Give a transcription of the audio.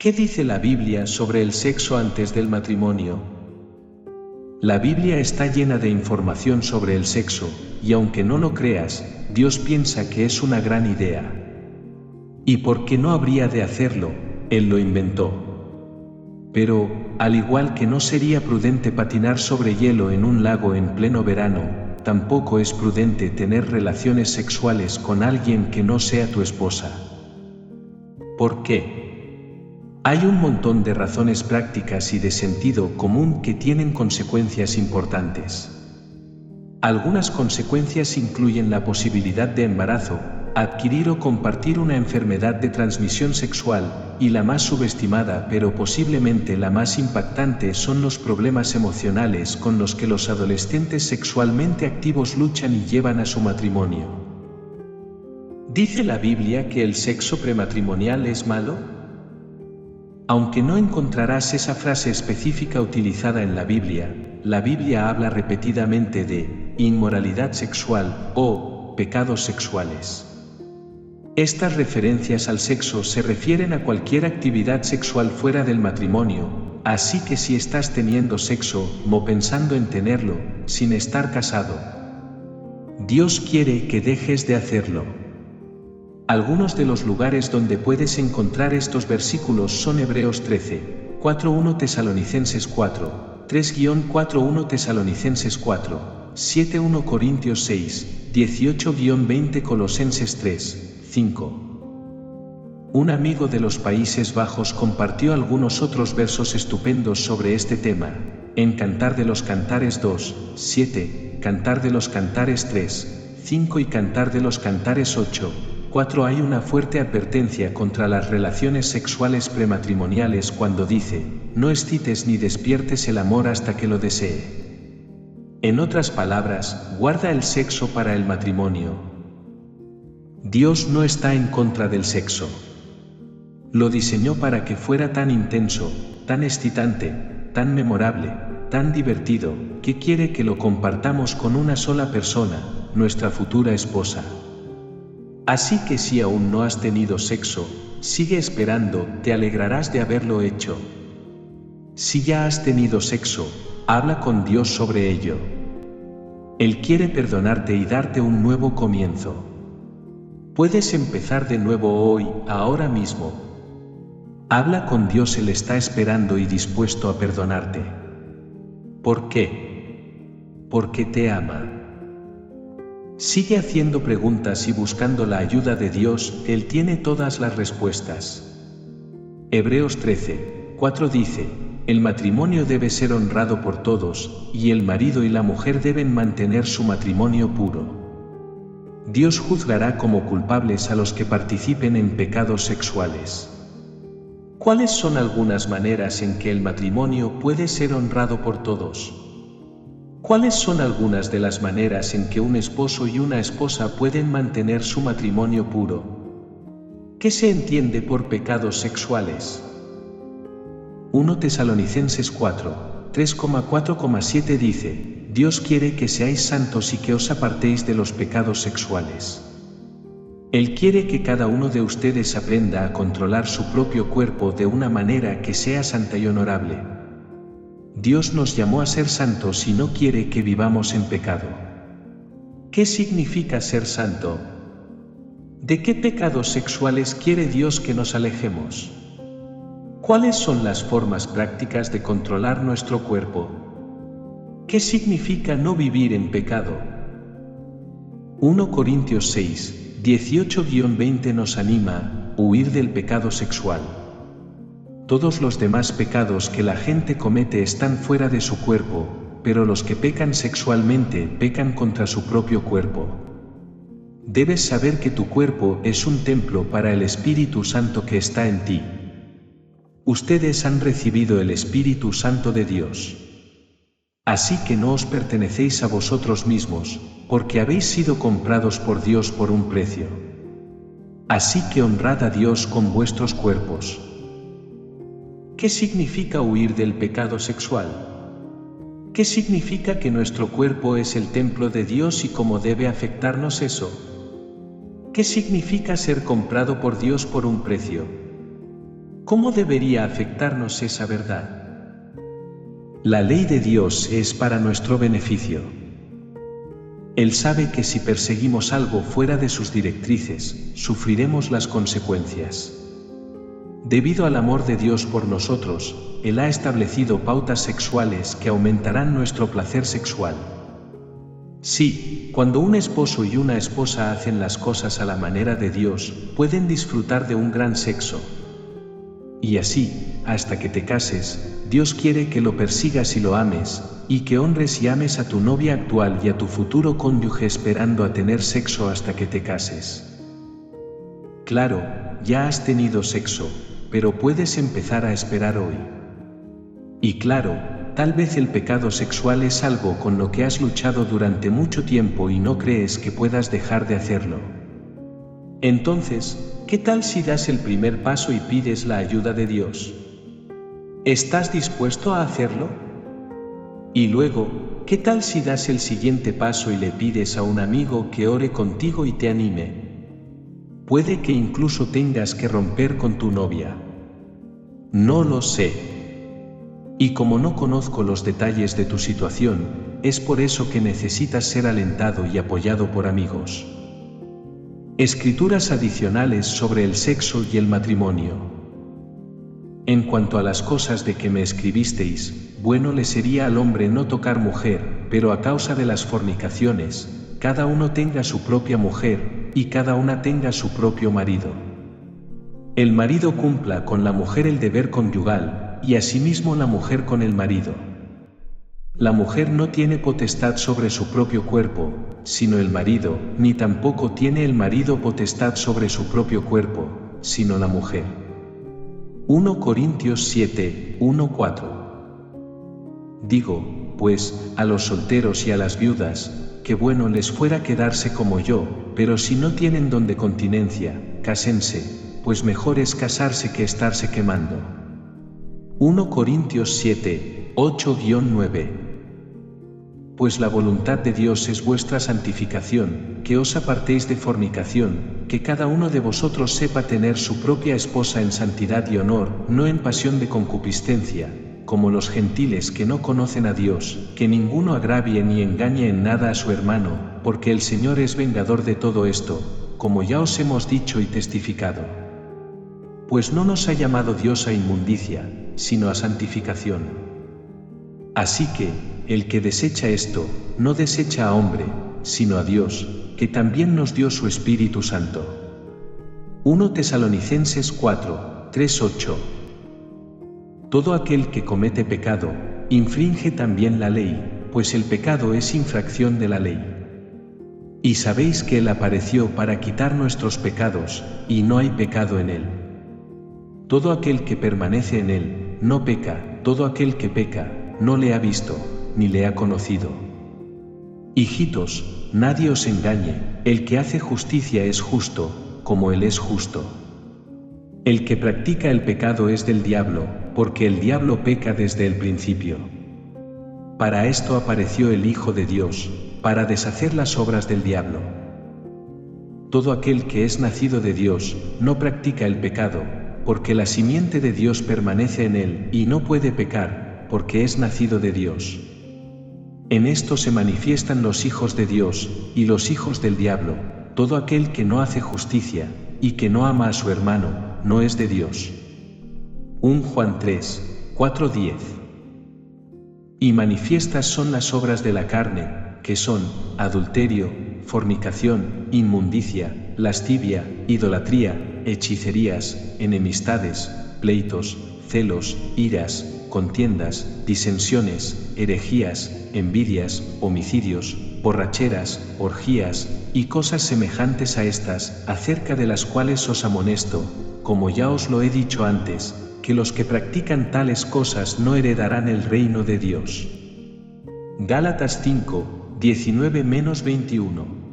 ¿Qué dice la Biblia sobre el sexo antes del matrimonio? La Biblia está llena de información sobre el sexo, y aunque no lo creas, Dios piensa que es una gran idea. ¿Y por qué no habría de hacerlo? Él lo inventó. Pero, al igual que no sería prudente patinar sobre hielo en un lago en pleno verano, tampoco es prudente tener relaciones sexuales con alguien que no sea tu esposa. ¿Por qué? Hay un montón de razones prácticas y de sentido común que tienen consecuencias importantes. Algunas consecuencias incluyen la posibilidad de embarazo, adquirir o compartir una enfermedad de transmisión sexual, y la más subestimada pero posiblemente la más impactante son los problemas emocionales con los que los adolescentes sexualmente activos luchan y llevan a su matrimonio. ¿Dice la Biblia que el sexo prematrimonial es malo? Aunque no encontrarás esa frase específica utilizada en la Biblia habla repetidamente de inmoralidad sexual o pecados sexuales. Estas referencias al sexo se refieren a cualquier actividad sexual fuera del matrimonio, así que si estás teniendo sexo o pensando en tenerlo, sin estar casado, Dios quiere que dejes de hacerlo. Algunos de los lugares donde puedes encontrar estos versículos son Hebreos 13, 4:1 Tesalonicenses 4, 3-4:1 Tesalonicenses 4, 7:1 Corintios 6, 18-20 Colosenses 3, 5. Un amigo de los Países Bajos compartió algunos otros versos estupendos sobre este tema, en Cantar de los Cantares 2, 7, Cantar de los Cantares 3, 5 y Cantar de los Cantares 8, 4. Hay una fuerte advertencia contra las relaciones sexuales prematrimoniales cuando dice, no excites ni despiertes el amor hasta que lo desee. En otras palabras, guarda el sexo para el matrimonio. Dios no está en contra del sexo. Lo diseñó para que fuera tan intenso, tan excitante, tan memorable, tan divertido, que quiere que lo compartamos con una sola persona, nuestra futura esposa. Así que si aún no has tenido sexo, sigue esperando, te alegrarás de haberlo hecho. Si ya has tenido sexo, habla con Dios sobre ello. Él quiere perdonarte y darte un nuevo comienzo. Puedes empezar de nuevo hoy, ahora mismo. Habla con Dios, Él está esperando y dispuesto a perdonarte. ¿Por qué? Porque te ama. Sigue haciendo preguntas y buscando la ayuda de Dios, Él tiene todas las respuestas. Hebreos 13, 4 dice, el matrimonio debe ser honrado por todos, y el marido y la mujer deben mantener su matrimonio puro. Dios juzgará como culpables a los que participen en pecados sexuales. ¿Cuáles son algunas maneras en que el matrimonio puede ser honrado por todos? ¿Cuáles son algunas de las maneras en que un esposo y una esposa pueden mantener su matrimonio puro? ¿Qué se entiende por pecados sexuales? 1 Tesalonicenses 4, 3,4,7 dice, Dios quiere que seáis santos y que os apartéis de los pecados sexuales. Él quiere que cada uno de ustedes aprenda a controlar su propio cuerpo de una manera que sea santa y honorable. Dios nos llamó a ser santos y no quiere que vivamos en pecado. ¿Qué significa ser santo? ¿De qué pecados sexuales quiere Dios que nos alejemos? ¿Cuáles son las formas prácticas de controlar nuestro cuerpo? ¿Qué significa no vivir en pecado? 1 Corintios 6, 18-20 nos anima a huir del pecado sexual. Todos los demás pecados que la gente comete están fuera de su cuerpo, pero los que pecan sexualmente pecan contra su propio cuerpo. Debes saber que tu cuerpo es un templo para el Espíritu Santo que está en ti. Ustedes han recibido el Espíritu Santo de Dios. Así que no os pertenecéis a vosotros mismos, porque habéis sido comprados por Dios por un precio. Así que honrad a Dios con vuestros cuerpos. ¿Qué significa huir del pecado sexual? ¿Qué significa que nuestro cuerpo es el templo de Dios y cómo debe afectarnos eso? ¿Qué significa ser comprado por Dios por un precio? ¿Cómo debería afectarnos esa verdad? La ley de Dios es para nuestro beneficio. Él sabe que si perseguimos algo fuera de sus directrices, sufriremos las consecuencias. Debido al amor de Dios por nosotros, Él ha establecido pautas sexuales que aumentarán nuestro placer sexual. Sí, cuando un esposo y una esposa hacen las cosas a la manera de Dios, pueden disfrutar de un gran sexo. Y así, hasta que te cases, Dios quiere que lo persigas y lo ames, y que honres y ames a tu novia actual y a tu futuro cónyuge esperando a tener sexo hasta que te cases. Claro, ya has tenido sexo, pero puedes empezar a esperar hoy. Y claro, tal vez el pecado sexual es algo con lo que has luchado durante mucho tiempo y no crees que puedas dejar de hacerlo. Entonces, ¿qué tal si das el primer paso y pides la ayuda de Dios? ¿Estás dispuesto a hacerlo? Y luego, ¿qué tal si das el siguiente paso y le pides a un amigo que ore contigo y te anime? Puede que incluso tengas que romper con tu novia. No lo sé. Y como no conozco los detalles de tu situación, es por eso que necesitas ser alentado y apoyado por amigos. Escrituras adicionales sobre el sexo y el matrimonio. En cuanto a las cosas de que me escribisteis, bueno le sería al hombre no tocar mujer, pero a causa de las fornicaciones, cada uno tenga su propia mujer, y cada una tenga su propio marido. El marido cumpla con la mujer el deber conyugal, y asimismo la mujer con el marido. La mujer no tiene potestad sobre su propio cuerpo, sino el marido, ni tampoco tiene el marido potestad sobre su propio cuerpo, sino la mujer. 1 Corintios 7, 1-4. Digo, pues, a los solteros y a las viudas, que bueno les fuera quedarse como yo, pero si no tienen don de continencia, cásense, pues mejor es casarse que estarse quemando. 1 Corintios 7, 8-9. Pues la voluntad de Dios es vuestra santificación, que os apartéis de fornicación, que cada uno de vosotros sepa tener su propia esposa en santidad y honor, no en pasión de concupiscencia, como los gentiles que no conocen a Dios, que ninguno agravie ni engañe en nada a su hermano, porque el Señor es vengador de todo esto, como ya os hemos dicho y testificado. Pues no nos ha llamado Dios a inmundicia, sino a santificación. Así que, el que desecha esto, no desecha a hombre, sino a Dios, que también nos dio su Espíritu Santo. 1 Tesalonicenses 4, 3-8. Todo aquel que comete pecado, infringe también la ley, pues el pecado es infracción de la ley. Y sabéis que Él apareció para quitar nuestros pecados, y no hay pecado en Él. Todo aquel que permanece en Él, no peca, todo aquel que peca, no le ha visto, ni le ha conocido. Hijitos, nadie os engañe, el que hace justicia es justo, como Él es justo. El que practica el pecado es del diablo, porque el diablo peca desde el principio. Para esto apareció el Hijo de Dios, para deshacer las obras del diablo. Todo aquel que es nacido de Dios, no practica el pecado, porque la simiente de Dios permanece en él, y no puede pecar, porque es nacido de Dios. En esto se manifiestan los hijos de Dios, y los hijos del diablo. Todo aquel que no hace justicia, y que no ama a su hermano, no es de Dios. 1 Juan 3, 4-10. Y manifiestas son las obras de la carne, que son, adulterio, fornicación, inmundicia, lascivia, idolatría, hechicerías, enemistades, pleitos, celos, iras, contiendas, disensiones, herejías, envidias, homicidios, borracheras, orgías, y cosas semejantes a estas, acerca de las cuales os amonesto, como ya os lo he dicho antes, que los que practican tales cosas no heredarán el reino de Dios. Gálatas 5, 19-21.